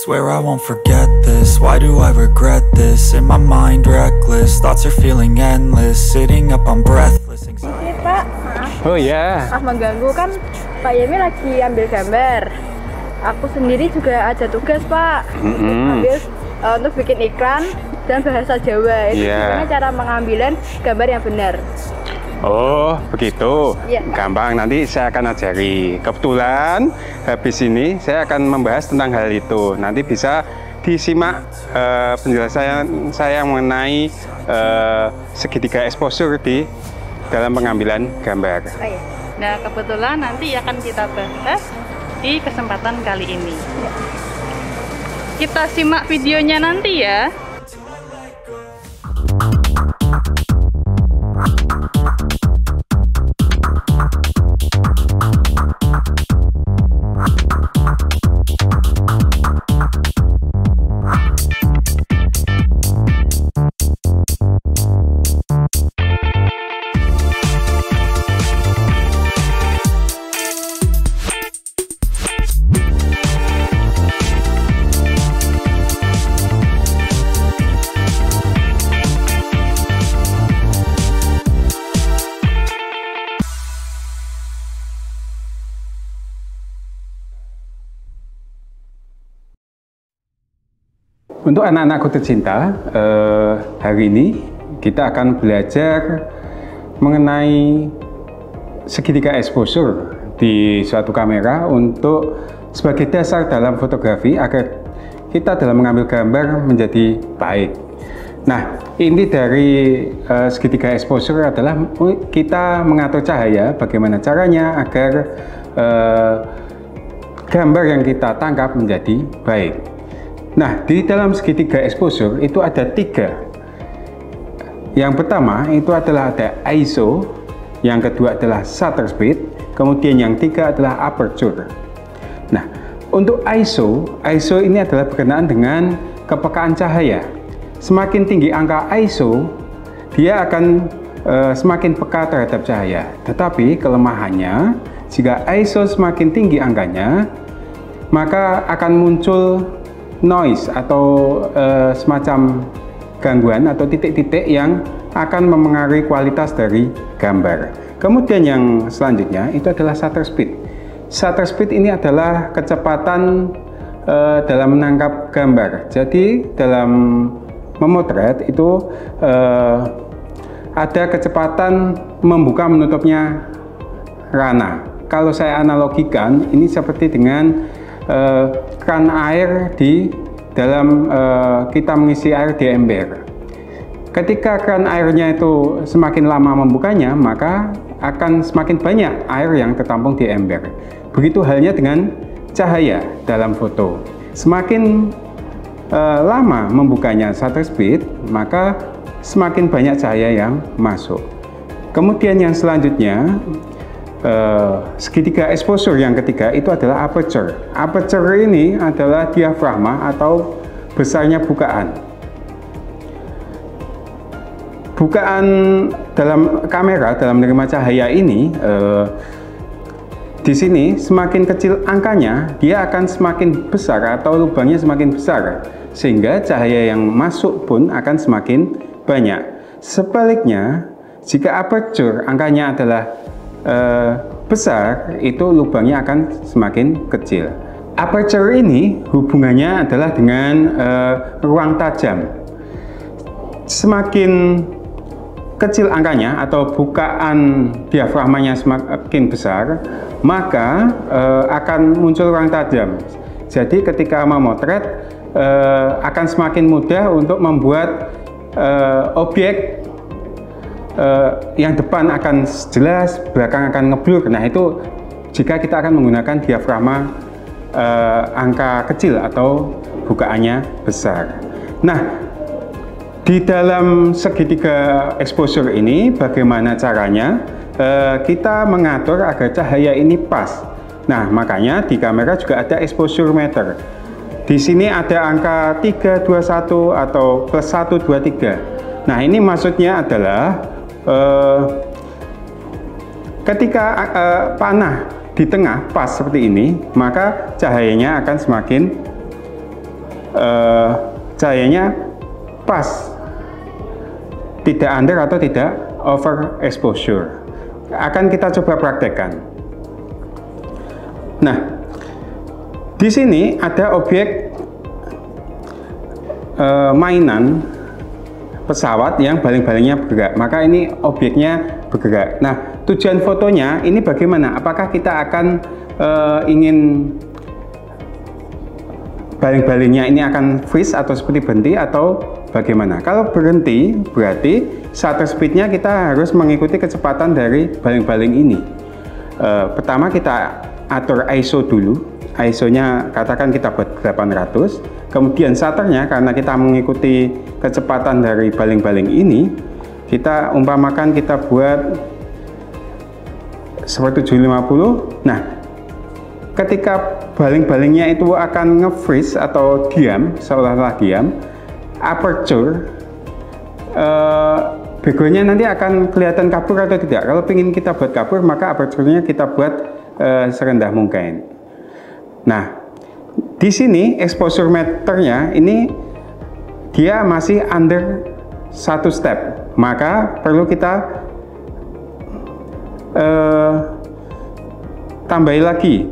Swear I won't forget this, why do I regret this? In my mind reckless, thoughts are feeling endless. Sitting up I'm breathless. Ini Pak, Oh ya. mengganggu kan Pak Yemi lagi ambil gambar. Aku sendiri juga ada tugas Pak, ambil untuk bikin iklan dan bahasa Jawa. Itu gimana cara mengambilan gambar yang benar? Oh begitu, Iya. gampang, nanti saya akan ajari. Kebetulan habis ini saya akan membahas tentang hal itu. Nanti bisa disimak penjelasan saya mengenai segitiga exposure di dalam pengambilan gambar. Oh, iya. Nah, kebetulan nanti akan kita bahas di kesempatan kali ini. Kita simak videonya nanti ya. Untuk anak-anakku tercinta, hari ini kita akan belajar mengenai segitiga exposure di suatu kamera untuk sebagai dasar dalam fotografi agar kita dalam mengambil gambar menjadi baik. Nah, inti dari segitiga exposure adalah kita mengatur cahaya, bagaimana caranya agar gambar yang kita tangkap menjadi baik. Nah, di dalam segitiga exposure itu ada 3. Yang pertama itu adalah ada ISO, yang kedua adalah shutter speed, kemudian yang 3 adalah aperture. Nah, untuk ISO ini adalah berkenaan dengan kepekaan cahaya. Semakin tinggi angka ISO, dia akan semakin peka terhadap cahaya. Tetapi kelemahannya, jika ISO semakin tinggi angkanya, maka akan muncul noise atau semacam gangguan atau titik-titik yang akan memengaruhi kualitas dari gambar. Kemudian yang selanjutnya itu adalah shutter speed. Shutter speed ini adalah kecepatan dalam menangkap gambar. Jadi dalam memotret itu ada kecepatan membuka menutupnya rana. Kalau saya analogikan, ini seperti dengan keran air di dalam kita mengisi air di ember. Ketika keran airnya itu semakin lama membukanya, maka akan semakin banyak air yang tertampung di ember. Begitu halnya dengan cahaya dalam foto. Semakin lama membukanya shutter speed, maka semakin banyak cahaya yang masuk. Kemudian yang selanjutnya, segitiga exposure yang ketiga itu adalah aperture. Aperture ini adalah diafragma atau besarnya bukaan. Bukaan dalam kamera dalam menerima cahaya ini, di sini semakin kecil angkanya, dia akan semakin besar atau lubangnya semakin besar, sehingga cahaya yang masuk pun akan semakin banyak. Sebaliknya, jika aperture angkanya adalah besar, itu lubangnya akan semakin kecil. Aperture ini hubungannya adalah dengan ruang tajam. Semakin kecil angkanya atau bukaan diafragmanya semakin besar, maka akan muncul ruang tajam. Jadi ketika memotret akan semakin mudah untuk membuat objek yang depan akan jelas, belakang akan ngeblur. Nah, itu jika kita akan menggunakan diafragma angka kecil atau bukaannya besar. Nah, di dalam segitiga exposure ini bagaimana caranya kita mengatur agar cahaya ini pas. Nah, makanya di kamera juga ada exposure meter. Di sini ada angka 321 atau plus 123. Nah, ini maksudnya adalah ketika panah di tengah pas seperti ini, maka cahayanya akan semakin cahayanya pas, tidak under atau tidak over exposure. Akan kita coba praktekkan. Nah, di sini ada objek mainan pesawat yang baling-balingnya bergerak, maka ini objeknya bergerak. Nah, tujuan fotonya ini bagaimana? Apakah kita akan ingin baling-balingnya ini akan freeze atau seperti berhenti atau bagaimana? Kalau berhenti berarti shutter speednya kita harus mengikuti kecepatan dari baling-baling ini. Pertama kita atur ISO dulu. ISO-nya katakan kita buat 800. Kemudian shutternya karena kita mengikuti kecepatan dari baling-baling ini, kita umpamakan kita buat 1750. Nah, ketika baling-balingnya itu akan nge-freeze atau diam, seolah-olah diam, aperture begonya nanti akan kelihatan kabur atau tidak. Kalau ingin kita buat kabur, maka aperture-nya kita buat serendah mungkin. Nah, di sini exposure meternya ini dia masih under 1 step, maka perlu kita tambahi lagi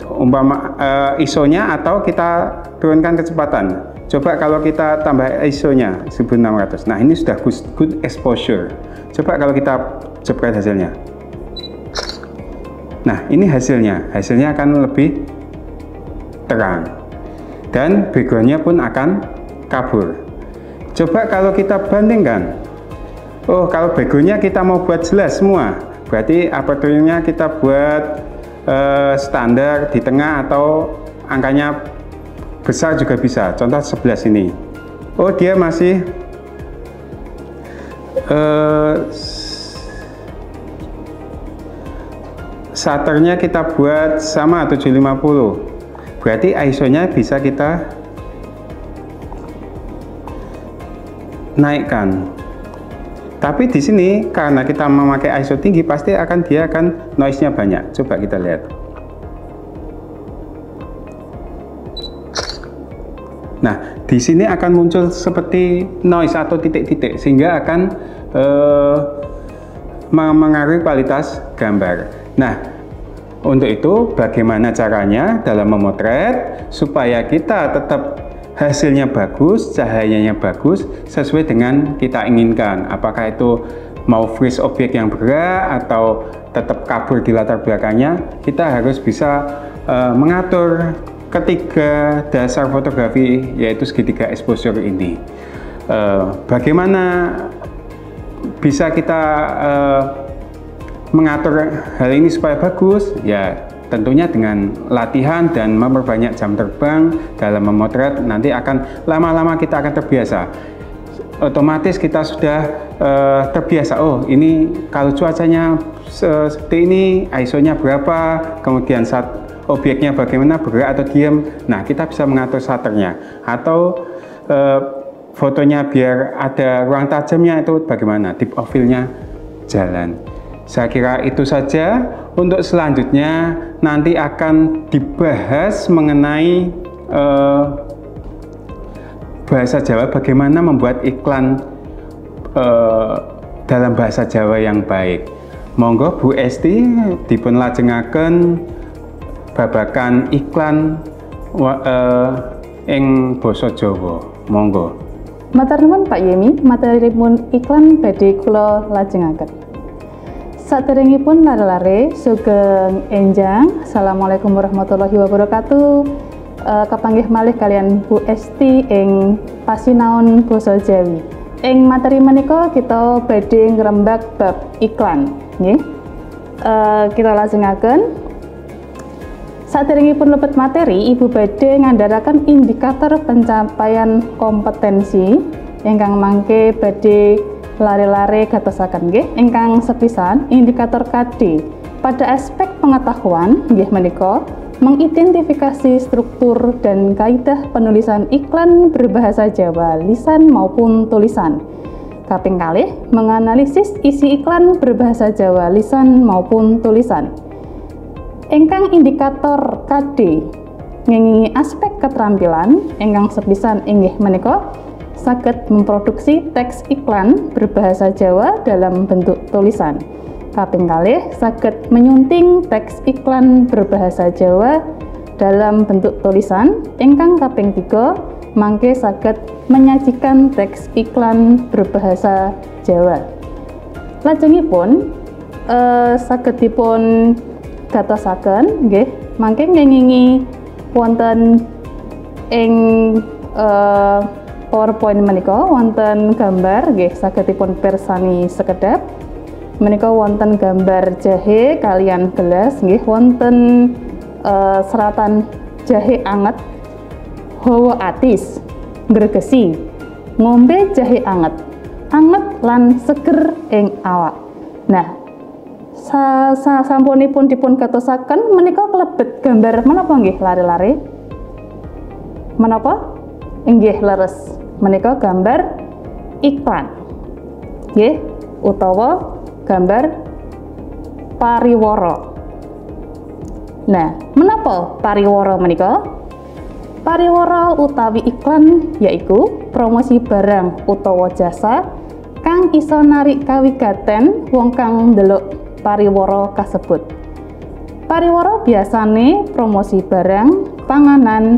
umpama ISO-nya atau kita turunkan kecepatan. Coba kalau kita tambah ISO-nya 1600. Nah, ini sudah good exposure. Coba kalau kita jepret hasilnya. Nah, ini hasilnya. Hasilnya akan lebih terang. Dan background-nya pun akan kabur. Coba kalau kita bandingkan. Oh, kalau background-nya kita mau buat jelas semua. Berarti aperture-nya kita buat standar di tengah atau angkanya besar juga bisa. Contoh 11 ini. Oh, dia masih shutternya kita buat sama 750. Berarti ISO-nya bisa kita naikkan. Tapi di sini karena kita memakai ISO tinggi, pasti dia akan noise-nya banyak. Coba kita lihat. Nah, di sini akan muncul seperti noise atau titik-titik, sehingga akan mengaruhi kualitas gambar. Nah, untuk itu bagaimana caranya dalam memotret supaya kita tetap hasilnya bagus, cahayanya bagus, sesuai dengan kita inginkan. Apakah itu mau freeze objek yang bergerak atau tetap kabur di latar belakangnya, kita harus bisa mengatur ketiga dasar fotografi, yaitu segitiga exposure ini. Bagaimana bisa kita mengatur hal ini supaya bagus? Ya, tentunya dengan latihan dan memperbanyak jam terbang dalam memotret. Nanti akan lama-lama kita akan terbiasa. Otomatis kita sudah terbiasa. Oh, ini kalau cuacanya seperti ini, ISO-nya berapa, kemudian saat objeknya bagaimana, bergerak atau diam. Nah, kita bisa mengatur shutternya atau fotonya biar ada ruang tajamnya itu bagaimana, deep of field-nya jalan. Saya kira itu saja. Untuk selanjutnya nanti akan dibahas mengenai bahasa Jawa, bagaimana membuat iklan dalam bahasa Jawa yang baik. Monggo Bu Esti dipun lajengaken babakan iklan ing basa Jawa. Monggo. Matur nuwun Pak Yemi, materipun iklan badhe kula lajengaken. Saderengipun lare-lare sugeng enjang. Assalamualaikum warahmatullahi wabarakatuh. Kepanggih malih kalian Bu Esti ing pasinaon basa Jawi. Ing materi menika kita badhe ngrembak bab iklan, nggih. Kita lajengaken. Saderengipun lebet materi, Ibu badhe ngandharaken indikator pencapaian kompetensi ingkang mangke badhe lare-lare gatosaken nggih. Ingkang sepisan indikator KD pada aspek pengetahuan nggih menika mengidentifikasi struktur dan kaidah penulisan iklan berbahasa Jawa lisan maupun tulisan. Kaping kalih menganalisis isi iklan berbahasa Jawa lisan maupun tulisan. Ingkang indikator KD ngengingi aspek keterampilan ingkang sepisan inggih menika saged memproduksi teks iklan berbahasa Jawa dalam bentuk tulisan. Kaping kalih saged menyunting teks iklan berbahasa Jawa dalam bentuk tulisan. Ingkang kaping 3 mangke saged menyajikan teks iklan berbahasa Jawa. Lajengipun saged dipun gatosaken nggih mangke ngengingi wonten ing PowerPoint menika wonten gambar nggih saged dipun pirsani sekedhap. Menika wonten gambar jahe kalian gelas nggih wonten seratan jahe anget hawa atis gregesi ngombe jahe anget lan seger ing awak. Nah, sampunipun dipun gatosaken menika klebet gambar menapa nggih lare-lare? Menapa? Inggih leres. Menika gambar iklan. Nggih, utawa gambar pariwara. Nah, menapa pariwara menika? Pariwara utawi iklan yaiku promosi barang utawa jasa kang iso narik kawigaten wong kang ndelok pariwara kasebut. Pariwara biasane promosi barang, panganan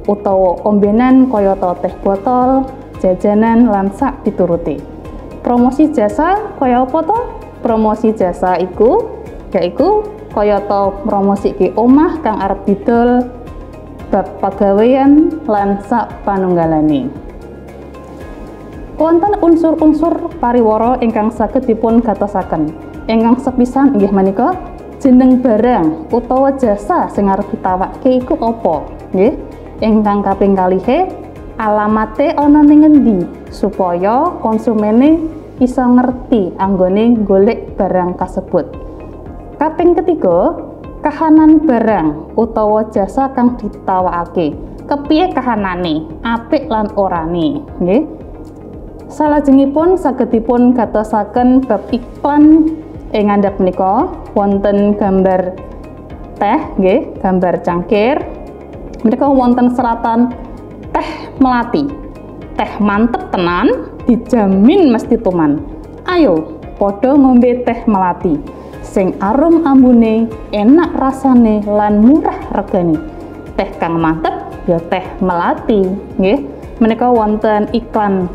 utawa ombenan kayata teh botol, jajanan lan sak pituruté. Promosi jasa kaya apa to? Promosi jasa iku yaiku kayata promosike omah kang arep didol, bab pagawean lan sak panunggalane. Wonten unsur-unsur pariwara ingkang saged dipun gatosaken. Ingkang sepisan inggih menika jeneng barang utawa jasa sing arep ditawake iku apa? Nggih. Ingkang kaping kalih alamate ana ning endi supaya konsumene iso ngerti anggone golek barang kasebut. Kaping ketiga, kahanan barang utawa jasa kang ditawakake. Kepiye kahanane, apik lan orane, nggih. Salajengipun saged dipun gatosaken bab iklan ing ngandhap menika wonten gambar teh nggih, gambar cangkir. Menika wonten seratan teh melati. Teh mantep tenan, dijamin mesti tuman. Ayo padha ngombe teh melati sing arum ambune, enak rasane lan murah regane. Teh kang mantep ya teh melati nggih. Menika wonten iklan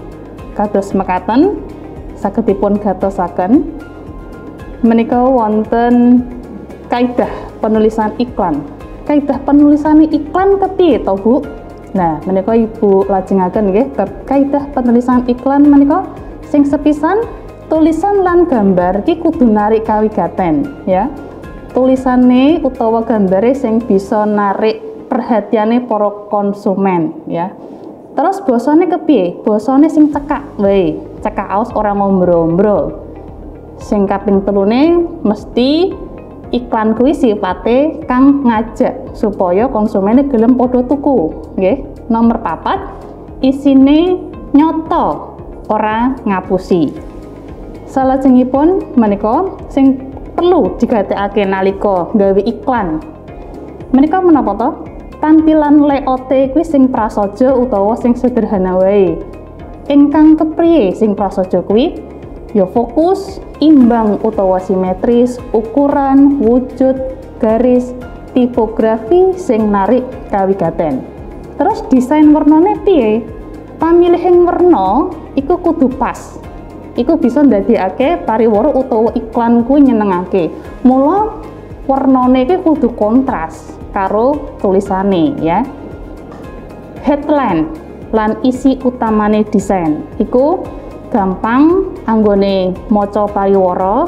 kados mekaten saged dipun gatosaken. Menika wonten kaidah penulisan iklan. Kaidah penulisan iklan kepiye to, Bu? Nah, menika Ibu lajengaken nggih bab kaidah penulisan iklan menika sing sepisan tulisan lan gambar iki kudu narik kawigaten ya. Tulisane utawa gambare sing bisa narik perhatiane para konsumen ya. Terus basane kepiye? Basane sing cekak wae, cekak aos ora ngombro-ombro. Sing kaping telune mesti iklan kuwi sifate kang ngajak supaya konsumennya gelem padha tuku nggih. Nomor 4, isine nyoto ora ngapusi. Salajengipun menika sing perlu digatekake nalika gawe iklan menika menapa to? Tampilan layoute kuwi sing prasaja utawa sing sederhana wae. Ingkang kepriye sing prasaja kuwi? Ya fokus, imbang utawa simetris, ukuran, wujud, garis, tipografi sing narik kawigaten. Terus desain warnane piye? Pamilihing warna iku kudu pas. Iku bisa ndadekake pariwara utawa iklan kuwi nyenengake. Mula warnane iki kudu kontras karo tulisane ya. Headline lan isi utamane desain iku gampang anggone maca pariwara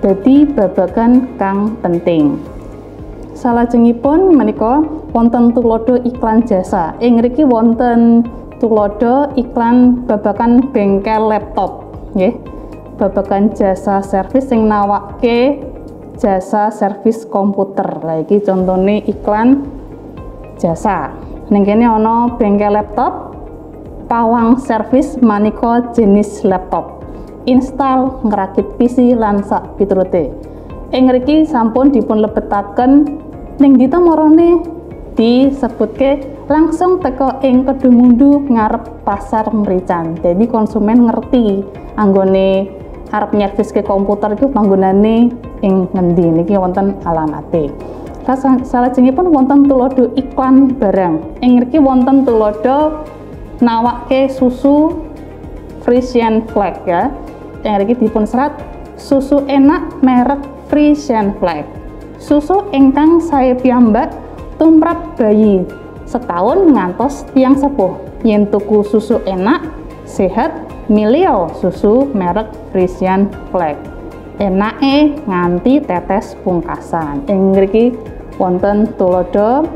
dadi babagan kang penting. Salajengipun menika wonten tulodo iklan jasa. Ing mriki wonten tulodo iklan babagan bengkel laptop nggih. Babagan jasa servis sing nawake jasa servis komputer. Lah iki contone iklan jasa. Ning kene ana bengkel laptop, pawang servis maneka jenis laptop, install ngrakit PC lan sak piturute. Ing mriki sampun dipun lebetaken ning dita marane disebutke langsung teko ing Kedungmundu ngarep pasar Merican. Jadi konsumen ngerti anggone arep nyerviske komputer iku panggonane ing ngendi, niki wonten alamate. Salajengipun wonten tulodo iklan barang. Ing mriki wonten tulodo nawake susu Frisian Flag ya. Yang mriki dipun serat susu enak merek Frisian Flag. Susu ingkang sae piyambak tumrap bayi setahun ngantos tiang sepuh. Yen tuku susu enak sehat milio susu merek Frisian Flag. Enake nganti tetes pungkasan. Ing mriki wonten tulodo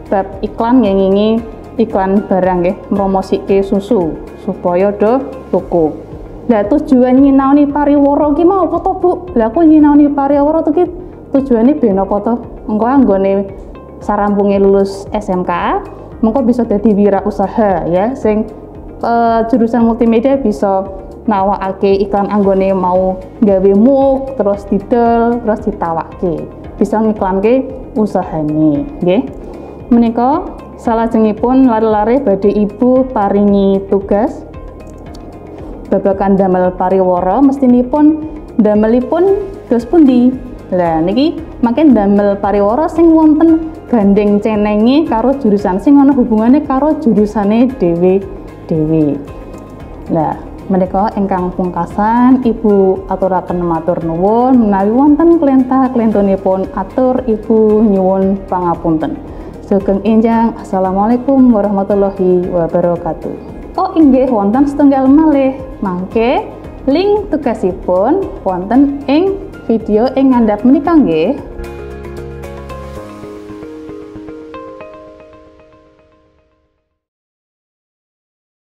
bab iklan ngengingi iklan barang nggih mromosike susu supaya do tuku. Lah tujuan nyinaoni pariwara ki mau apa to, Bu? Lah aku nyinaoni pariwara to ki tujuane ben apa to? Engko anggone sarampunge lulus SMK, mengko bisa dadi wirausaha ya sing jurusan multimedia bisa nawakake iklan anggone mau gawe muk terus didol terus ditawake. Bisa ngiklanke usahane, nggih. Menika salajengipun lare-lare badhe Ibu paringi tugas babagan damel pariwara mestinipun damelipun dos pundi. Lah niki makin damel pariwara sing wonten gandeng cenenge karo jurusan sing ana hubungane karo jurusane dhewe-dhewe. Lah menika ingkang pungkasan Ibu aturaken matur nuwun menawi wonten klentah-klentunipun atur Ibu nyuwun pangapunten. Sugeng enjang, assalamualaikum warahmatullahi wabarakatuh. Oh inggih wonten setunggal malih mangke link tugasipun wonten ing video ing ngandhap menika nggih.